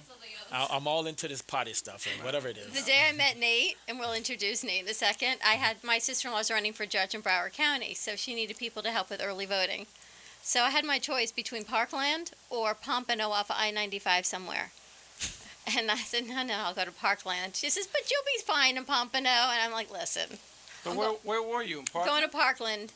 I'm all into this potty stuff, and whatever it is. the day I met Nate, and we'll introduce Nate in a second, I had my sister-in-law's running for judge in Broward County, so she needed people to help with early voting. So I had my choice between Parkland or Pompano off of I-95 somewhere. And I said, no, I'll go to Parkland. She says, but you'll be fine in Pompano. And I'm like, listen, But where were you? In Park? going to Parkland.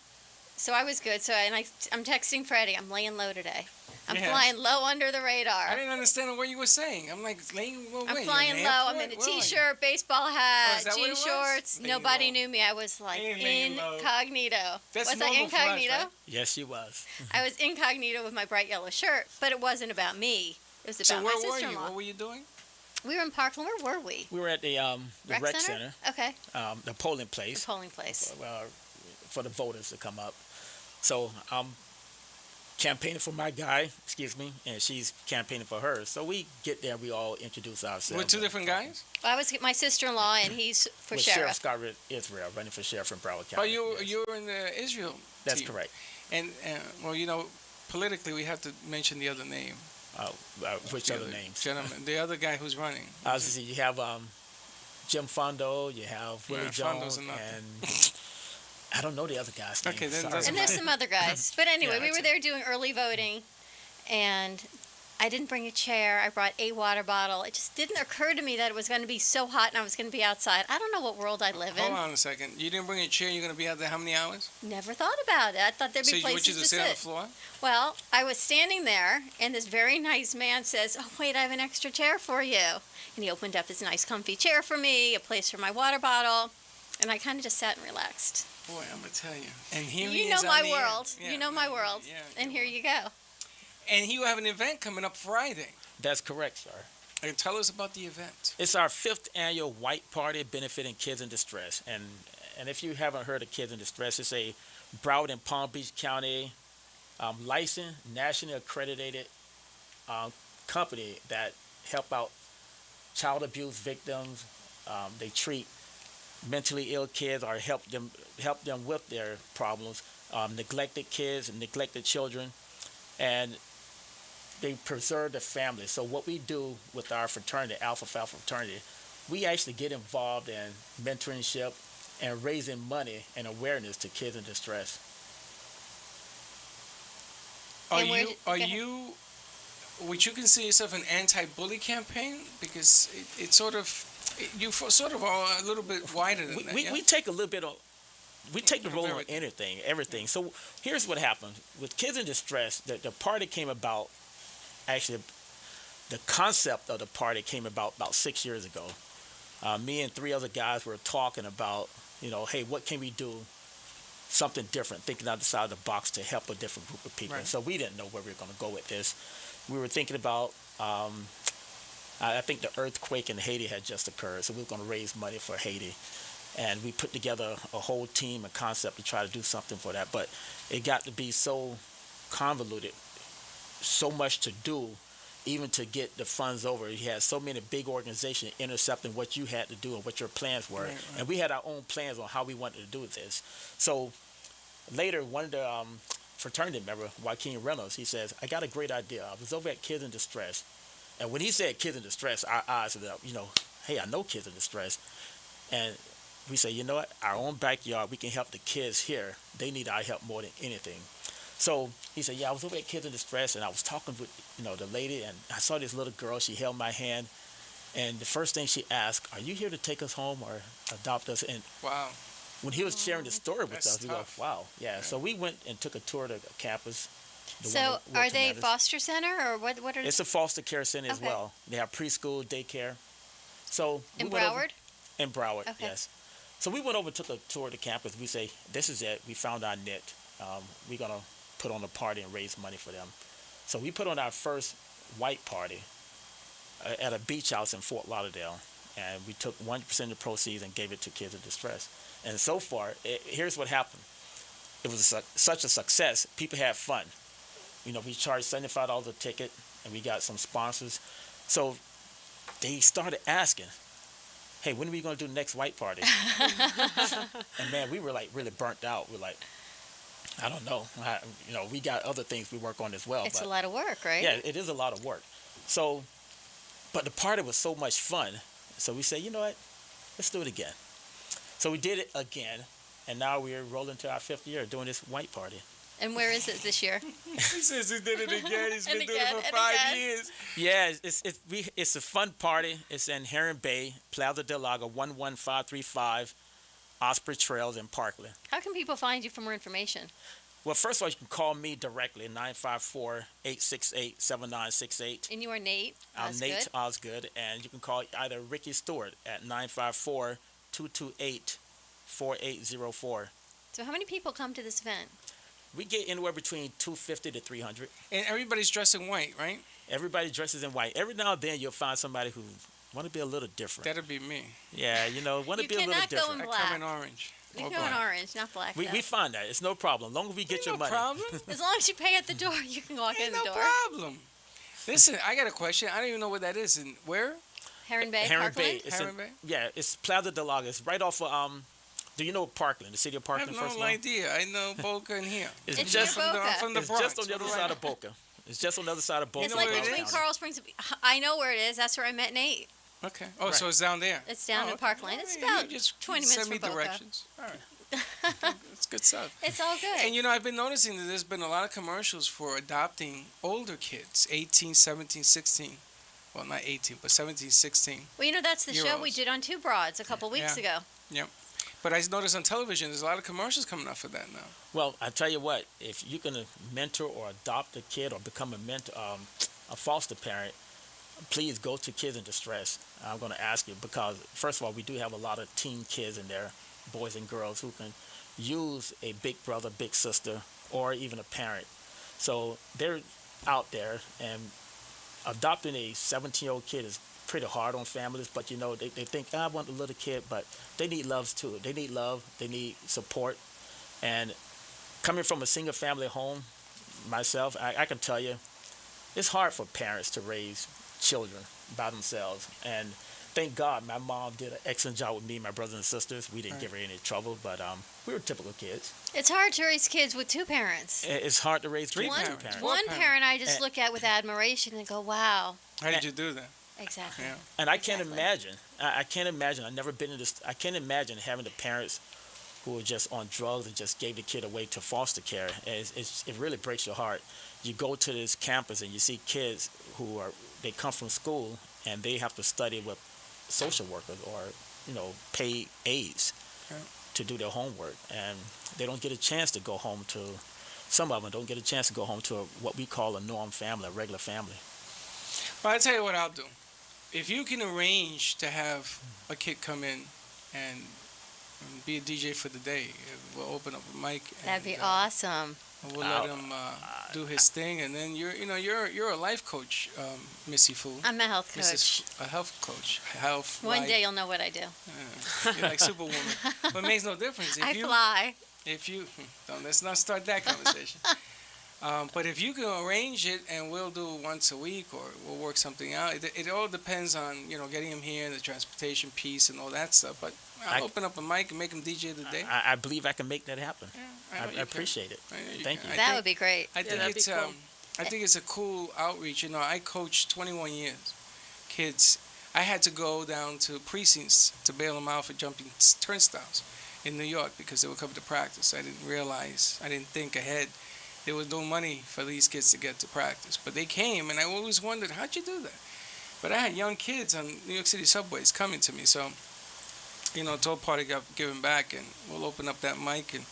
So I was good. So I'm texting Freddie. I'm laying low today. I'm Yes. flying low under the radar. I didn't understand what you were saying. I'm like, laying low. I'm flying low. I'm in a t-shirt, baseball Oh, hat, is that what it jean was? shorts. Laying Nobody low. knew me. I was like Laying low. incognito. That's Was I normal for us, incognito? right? Yes, she was. I was incognito with my bright yellow shirt, but it wasn't about me. It was about So my where were you? sister-in-law. What were you doing? We were in Parkland. Where were we? We were at the rec center, Okay. the polling The place, polling place. for the voters to come up. So I'm campaigning for my guy, and she's campaigning for hers. So we get there, we all introduce ourselves. We're two different guys. I was my sister-in-law, and he's for with sheriff. Scott Israel, running for sheriff in Broward Oh, County. you yes. you were in the Israel. That's team. correct. And well, you know, politically, we have to mention the other name. Which The other names? Gentleman, the other guy who's running. You have Jim Fondo, you have Willie Yeah, Fondo's Jones, enough. and I don't know the other guy's name. Okay, then Sorry. doesn't And there's some other guys. But anyway, Yeah, we were that's there doing early voting, and I didn't bring a chair. I brought a water bottle. It just didn't occur to me that it was going to be so hot and I was going to be outside. I don't know what world I live Hold in. on a second. You didn't bring a chair. You're going to be out there how many hours? Never thought about it. I thought there'd So be you want places you to sit on the sit. floor? Well, I was standing there, and this very nice man says, "Oh, wait, I have an extra chair for you." And he opened up his nice comfy chair for me, a place for my water bottle, and I kind of just sat and relaxed. Boy, I'm gonna tell you. And here he You know is on my the air. world. Yeah, You know my world. yeah, And here you go. And he will have an event coming up Friday. That's correct, sir. And tell us about the event. It's our 5th annual White Party benefiting kids in distress. And if you haven't heard of Kids in Distress, it's a Broward and Palm Beach County licensed, nationally accredited company that help out child abuse victims. They treat mentally ill kids or help them with their problems. Neglected kids and neglected children, and they preserve the family. So what we do with our fraternity, Alpha Phi fraternity, we actually get involved in mentorship and raising money and awareness to kids in distress. Are And where you did- are go ahead. you would you consider yourself an anti-bully campaign? Because it's sort of sort of are a little bit wider than that. We, yeah? we take a little bit of, we take the Of role on everything. everything. So here's what happened. With Kids in Distress, the party came about, actually, the concept of the party came about 6 years ago. Me and 3 other guys were talking about, hey, what can we do? Something different, thinking outside of the box to help a different group of people. Right. So we didn't know where we were going to go with this. We were thinking about, I think the earthquake in Haiti had just occurred, so we were going to raise money for Haiti. And we put together a whole team and concept to try to do something for that. But it got to be so convoluted, so much to do, even to get the funds over. You had so many big organizations intercepting what you had to do and what your plans were. Right. And we had our own plans on how we wanted to do this. So later, one of the fraternity member, Joaquin Reynolds, he says, I got a great idea. I was over at Kids in Distress, And when he said kids in distress, our eyes lit up. Hey, I know kids in distress. And we say, you know what? Our own backyard, we can help the kids here. They need our help more than anything. So he said, yeah, I was over at Kids in Distress, and I was talking with, the lady, and I saw this little girl. She held my hand, and the first thing she asked, are you here to take us home or adopt us? And wow. When he was sharing the story with That's us, we go, tough. wow. Yeah, so we went and took a tour of the campus. So are they foster center or what are It's a foster care center as Okay. well. They have preschool, daycare. So in we went over- Broward? In Broward, Okay. yes. So we went over and took a tour of the campus. We say, this is it. We found our net. We're going to put on a party and raise money for them. So we put on our first white party at a beach house in Fort Lauderdale. And we took 1% of the proceeds and gave it to Kids in Distress. And so far, here's what happened. It was such a success. People had fun. We charged $75 a ticket, and we got some sponsors. So they started asking, hey, when are we going to do the next white party? And man, we were like really burnt out. We're like, I don't know. We got other things we work on as well. It's but a lot of work, right? yeah, it is a lot of work. So, but the party was so much fun. So we said, you know what? Let's do it again. So we did it again, and now we're rolling to our 5th year doing this white party. And where is it this year? He says he did it again. He's And been doing again, it for and 5 again. years. Yeah, it's a fun party. It's in Heron Bay, Plaza del Lago, 11535, Osprey Trails in Parkland. How can people find you for more information? Well, first of all, you can call me directly, 954-868-7968. And you are Nate. I'm Osgood. Nate Osgood, and you can call either Ricky Stewart at 954-228-4804. So how many people come to this event? We get anywhere between 250 to 300. And everybody's dressed in white, right? Everybody dresses in white. Every now and then you'll find somebody who want to be a little different. That'll be me. Yeah, want to You be a little cannot go different. in I black. come in orange. You Or go in black. orange, not black. We though. find that. It's no problem. As long as we get your No money. problem. As long as you pay at the door, you can walk in Ain't the no door. problem. Listen, I got a question. I don't even know what that is. And where? Heron Bay, Heron Parkland? Bay. It's Heron Bay? Yeah, it's Plaza del Lago. It's right off of, do you know Parkland, the city of I Parkland, have first of no all? idea. I know Boca and here. It's It's just, near Boca. I'm from the it's Bronx. just on the What other do I side know? of Boca. It's just on the other side of Boca. It's know like where it between is? Coral Springs. I know where it is. That's where I met Nate. Okay. Oh, Right. so it's down there. It's down Oh, in okay. Parkland. It's You about just 20 minutes send me from Boca. directions. All right. It's good stuff. It's all good. And I've been noticing that there's been a lot of commercials for adopting older kids, 18, 17, 16. Well, not 18, but 17, 16. Well, that's the show we Euros. did on Two Broads a couple weeks Yeah. ago. But I noticed on television, there's a lot of commercials coming out for that now. Well, I tell you what, if you're going to mentor or adopt a kid or become a mentor, a foster parent, please go to Kids in Distress. I'm going to ask you because, first of all, we do have a lot of teen kids in there, boys and girls, who can use a big brother, big sister, or even a parent. So they're out there, and adopting a 17-year-old kid is pretty hard on families, but they think, I want a little kid, but they need love too. They need love, they need support. And coming from a single family home, myself, I can tell you, it's hard for parents to raise children by themselves. And thank God my mom did an excellent job with me and my brothers and sisters. We didn't give her any trouble, but we were typical kids. It's hard to raise kids with two parents. It's hard to raise kids with two parents. parents. Four One parents. parent I just And- look at with admiration and go, wow. How did you do that? Exactly. Yeah. And I can't Exactly. imagine. I can't imagine. I've never been in this. I can't imagine having the parents who were just on drugs and just gave the kid away to foster care. It really breaks your heart. You go to this campus and you see kids they come from school and they have to study with social workers or paid aides Yeah. to do their homework, and they don't get a chance to go home to. Some of them don't get a chance to go home to what we call a norm family, a regular family. Well, I'll tell you what I'll do. If you can arrange to have a kid come in and be a DJ for the day, we'll open up a mic. That'd be and, awesome. We'll let him do his thing, and then you're a life coach, Missy Fu. I'm a health coach. A health coach. Health. One life. day you'll know what I do. You're like Superwoman, but it makes no difference. I fly. If you, let's not start that conversation. But if you can arrange it, and we'll do it once a week, or we'll work something out. It all depends on getting him here and the transportation piece and all that stuff. But I'll open up a mic and make him DJ the day. I believe I can make that happen. I know you I can. appreciate it. I know you Thank can. you. That would be great. I think that'd be it's cool. I think it's a cool outreach. You know, I coached 21 years, kids. I had to go down to precincts to bail them out for jumping turnstiles in New York because they would come to practice. I didn't think ahead. There was no money for these kids to get to practice. But they came, and I always wondered, how'd you do that? But I had young kids on New York City subways coming to me. So, you know, it's all part of giving back, and we'll open up that mic, and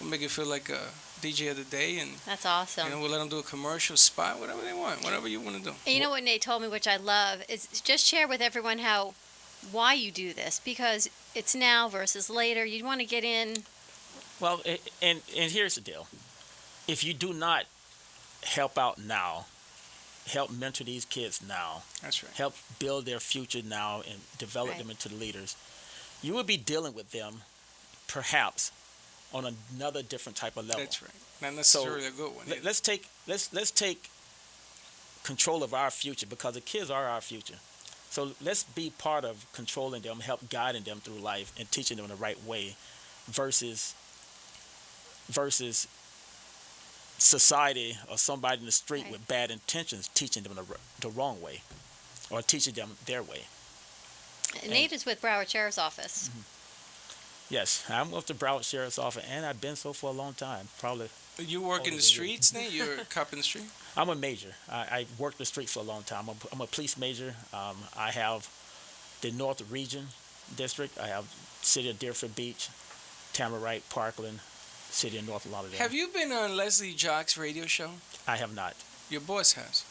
we'll make it feel like a DJ of the day, and That's awesome. you know, we'll let them do a commercial spot, whatever they want, whatever you want to do. And you know what Nate told me, which I love, is just share with everyone why you do this, because it's now versus later. You want to get in. Well, and here's the deal. If you do not help out now, help mentor these kids now, That's right. help build their future now and develop Right. them into the leaders, you will be dealing with them perhaps on another different type of level. That's right. Not necessarily a good one. Let's take control of our future, because the kids are our future. So let's be part of controlling them, help guiding them through life and teaching them the right way versus society or somebody in the street Right. with bad intentions teaching them the wrong way or teaching them their way. Nate is with Broward Sheriff's Office. Yes, I'm with the Broward Sheriff's Office, and I've been so for a long time. Probably You work in older the than you. streets, Nate? You're a cop in the street? I'm a major. I worked the streets for a long time. I'm a police major. I have the North Region District. I have City of Deerfield Beach, Tamarack, Parkland, City of North Lauderdale. Have you been on Leslie Jock's radio show? I have not. Your boss has.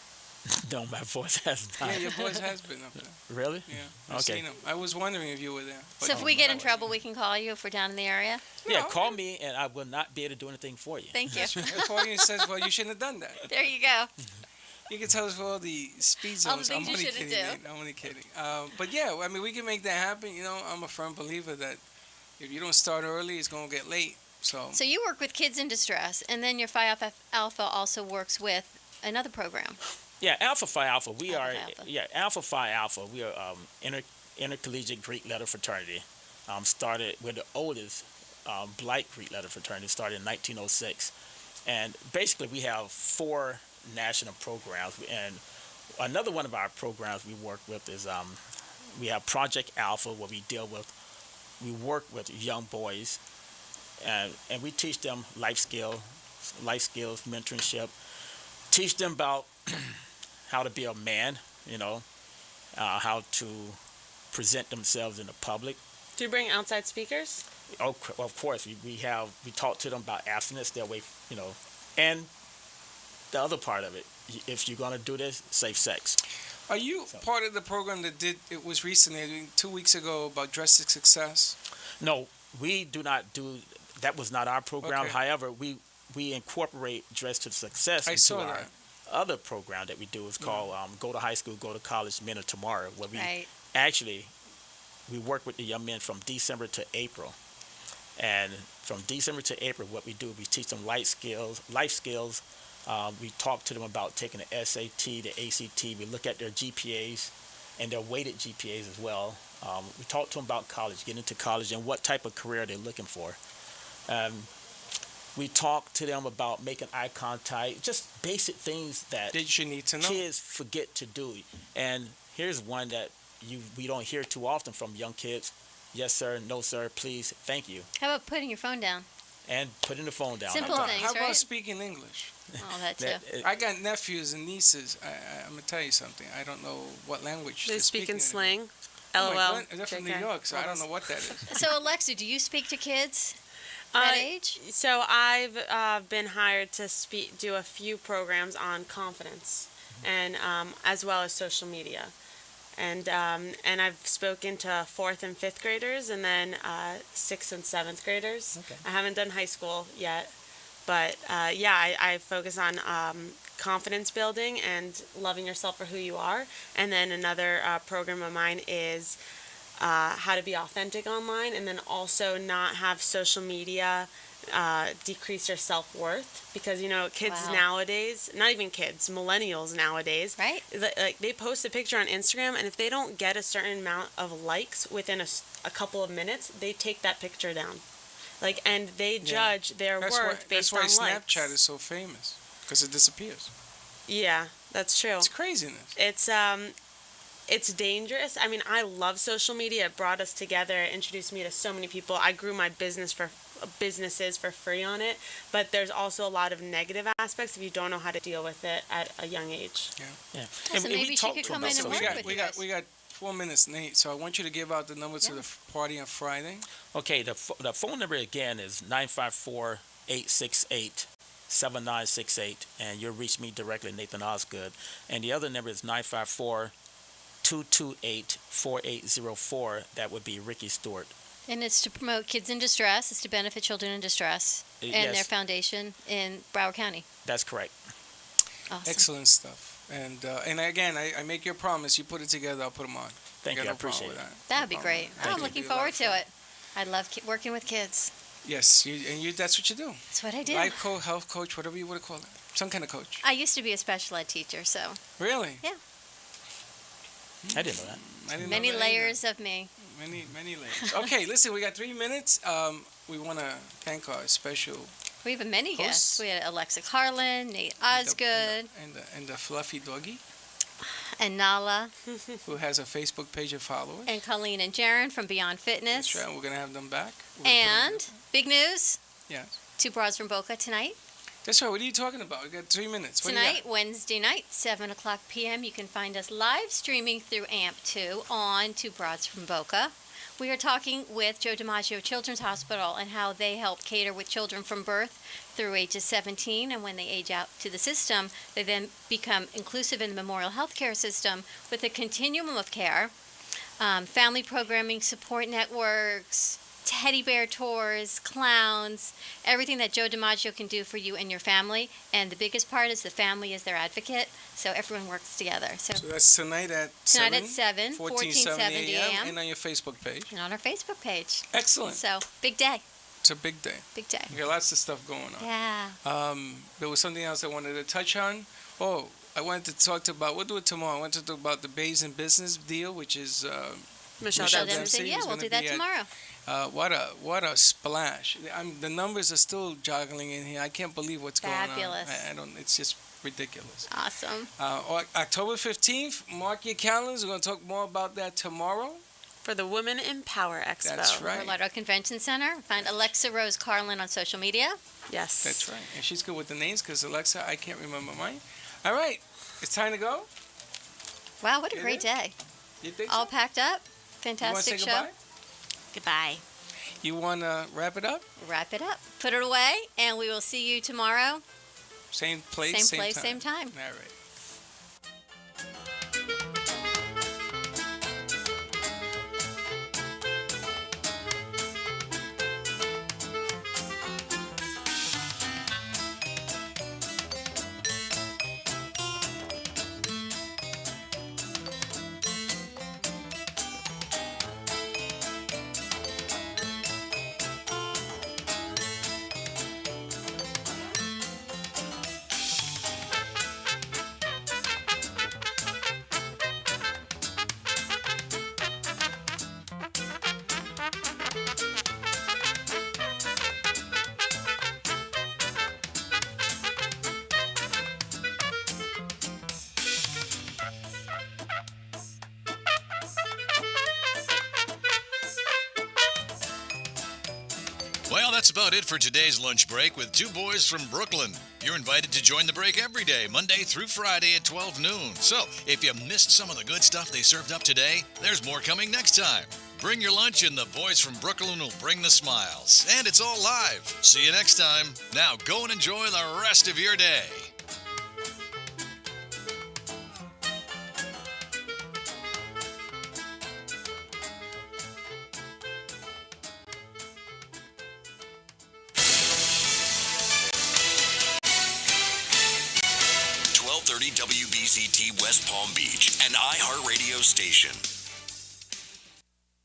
No, my voice has not. Yeah, your boss has been up there. Really? Yeah, I've Okay. seen him. I was wondering if you were there. but So if no, we get I in wasn't. trouble, we can call you if we're down in the area. Yeah, No. call me, and I will not be able to do anything for you. Thank you. If all you says, well, you shouldn't have done that. There you go. You can tell us for all the speed All the zones. things you I'm only shouldn't kidding, do. Nate. I'm only kidding. But yeah, I mean, we can make that happen. You know, I'm a firm believer that if you don't start early, it's going to get late. So So you work with kids in distress, and then your Phi Alpha also works with another program. Yeah, Alpha Phi Alpha. We Alpha are Phi Alpha. yeah Alpha Phi Alpha. We are intercollegiate Greek letter fraternity. Started we're the oldest Black Greek letter fraternity. Started in 1906, and basically we have 4 national programs. And another one of our programs we work with is we have Project Alpha, where we work with young boys, and we teach them life skills, mentorship. Teach them about how to be a man, you know, how to present themselves in the public. Do you bring outside speakers? Oh, of course, we talk to them about abstinence, their way, you know, and the other part of it. If you're gonna do this, safe sex. are you part of the program that it was recently, I think 2 weeks ago, about Dress to Success? No, we do not do. That was not our program. Okay. However, we incorporate Dress to Success I into saw our that. other program that we do. It's called Go to High School, Go to College, Men of Tomorrow, where we Right. actually we work with the young men from December to April. And from December to April, what we do, we teach them life skills. We talk to them about taking the SAT, the ACT. We look at their GPAs and their weighted GPAs as well. We talk to them about college, getting into college, and what type of career they're looking for. We talk to them about making eye contact, just basic things that you need to know. kids forget to do. And here's one that we don't hear too often from young kids. Yes, sir. No, sir. Please. Thank you. How about putting your phone down? And putting the phone down. Simple things, How about right? speaking English? Oh, that too. I got nephews and nieces. I'm going to tell you something. I don't know what language They they're speak in speaking slang. anymore. Oh my LOL. God, they're from New JK. York, so I don't know what that is. So Alexa, do you speak to kids that age? So I've been hired to do a few programs on confidence, and as well as social media, and I've spoken to 4th and 5th graders, and then 6th and 7th graders. Okay. I haven't done high school yet, but I focus on confidence building and loving yourself for who you are, and then another program of mine is how to be authentic online, and then also not have social media decrease your self-worth, because kids Wow. nowadays, not even kids, millennials nowadays, Right. like they post a picture on Instagram, and if they don't get a certain amount of likes within a couple of minutes, they take that picture down, and they judge their worth based on That's why likes. Snapchat is so famous, because it disappears. Yeah, that's true. It's craziness. It's dangerous. I mean, I love social media. It brought us together. It introduced me to so many people. I grew my businesses for free on it, but there's also a lot of negative aspects if you don't know how to deal with it at a young age. Yeah. So maybe she could come in and work with you guys. We got 4 minutes, Nate. So I want you to give out the number to the party on Friday. Okay, the phone number again is 954-868-7968, and you'll reach me directly, Nathan Osgood. And the other number is 954-228-4804. That would be Ricky Stewart. And it's to promote kids in distress. It's to benefit children in distress and Yes. their foundation in Broward County. That's correct. Awesome. Excellent stuff. And again, I make your promise. You put it together, I'll put them on. Thank you. I no problem appreciate with it. that. That would be No great. problem. I'm looking forward to it. I love working with kids. Yes, that's what you do. That's what I do. Life coach, health coach, whatever you want to call it. Some kind of coach. I used to be a special ed teacher, so Really? Yeah. I didn't know that. I didn't many know that either. layers of me. Many layers. Okay, listen, we got 3 minutes. We want to thank our special We have many Hosts. guests. We had Alexa Carlin, Nate Osgood, and the fluffy doggy and Nala, who has a Facebook page of followers. and Colleen and Jaron from Beyond Fitness. That's right. We're gonna have them back. We're gonna put them And big news, Yes. 2 Broads from Boca tonight. That's right. What are you talking about? We got 3 minutes. What do you Tonight, Wednesday night, 7 o'clock p.m. You can find us live streaming through AMP2 on 2 Broads from Boca. We are talking with Joe DiMaggio Children's Hospital and how they help cater with children from birth through ages 17, and when they age out to the system, they then become inclusive in the Memorial Healthcare System with a continuum of care, family programming, support networks, teddy bear tours, clowns, everything that Joe DiMaggio can do for you and your family. And the biggest part is the family is their advocate, so everyone works together. So that's tonight at 7. Tonight at 7, 1470 a.m. And on your Facebook page. And on our Facebook page. Excellent. So, big day. It's a big day. Big day. We got lots of stuff going on. Yeah. There was something else I wanted to touch on. Oh, I wanted to talk about, we'll do it tomorrow. I wanted to talk about the Bays in Business deal, which is Michelle Dempsey. Yeah, who's we'll gonna do that be at- tomorrow. What a splash! The numbers are still juggling in here. I can't believe what's Fabulous. going on. I don't. It's just ridiculous. Awesome. October 15th. Mark your calendars. We're going to talk more about that tomorrow. For the Women in Power Expo. That's right. Orlando Convention Center. Find Alexa Rose Carlin on social media. Yes. That's right. And she's good with the names because Alexa, I can't remember mine. All right. It's time to go. Wow, what a It great is? day. You think All so? packed up. You want to Fantastic say show. goodbye? Goodbye. You want to wrap it up? Wrap it up. Put it away, and we will see you tomorrow. Same place, Same place, same time. All right. Well, that's about it for today's lunch break with 2 boys from Brooklyn. You're invited to join the break every day, Monday through Friday at 12 noon. So, if you missed some of the good stuff they served up today, there's more coming next time. Bring your lunch and the boys from Brooklyn will bring the smiles. And it's all live. See you next time. Now go and enjoy the rest of your day. WBZT West Palm Beach, an iHeartRadio station.